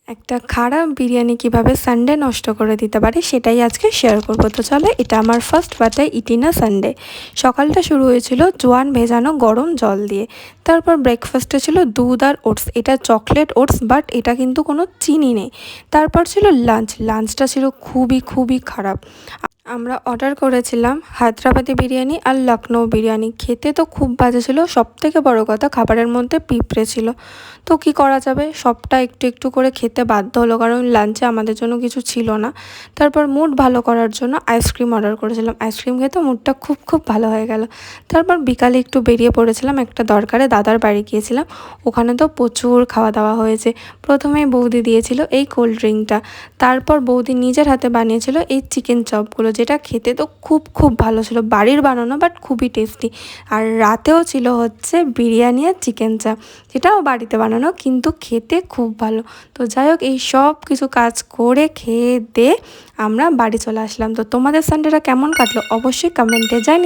একটা খারাপ বিরিয়ানি কিভাবে সানডে নষ্ট করে দিতে পারে সেটাই আজকে শেয়ার করব। তো চলো, এটা আমার ফার্স্ট বাটায় ইটিনা সানডে। সকালটা শুরু হয়েছিল জোয়ান ভেজানো গরম জল দিয়ে। তারপর ব্রেকফাস্টে ছিল দুধ আর ওটস। এটা চকলেট ওটস, বাট এটা কিন্তু কোনো চিনি নেই। তারপর ছিল লাঞ্চটা ছিল খুবই খুবই খারাপ। আমরা অর্ডার করেছিলাম হায়দ্রাবাদি বিরিয়ানি আর লখনৌ বিরিয়ানি। খেতে তো খুব বাজে ছিল, সবথেকে বড় কথা খাবারের মধ্যে পিঁপড়ে ছিল। তো কি করা যাবে, সবটা একটু একটু করে খেতে বাধ্য হলো, কারণ লাঞ্চে আমাদের জন্য কিছু ছিল না। তারপর মুড ভালো করার জন্য আইসক্রিম অর্ডার করেছিলাম। আইসক্রিম খেতে মুডটা খুব খুব ভালো হয়ে গেল। তারপর বিকালে একটু বেরিয়ে পড়েছিলাম, একটা দরকারে দাদার বাড়ি গিয়েছিলাম। ওখানে তো প্রচুর খাওয়া দাওয়া হয়েছে। প্রথমেই বৌদি দিয়েছিল এই কোল্ড ড্রিঙ্কটা। তারপর বৌদি নিজের হাতে বানিয়েছিল এই চিকেন চপগুলো, যেটা খেতে তো খুব খুব ভালো ছিল, বাড়ির বানানো বাট খুবই টেস্টি। আর রাতেও ছিল হচ্ছে বিরিয়ানি আর চিকেন চাপ, যেটাও বাড়িতে বানানো কিন্তু খেতে খুব ভালো। তো যাই হোক, এই সব কিছু কাজ করে খেয়ে দিয়ে আমরা বাড়ি চলে আসলাম। তো তোমাদের সানডেটা কেমন কাটলো অবশ্যই কমেন্টে জানিয়ে।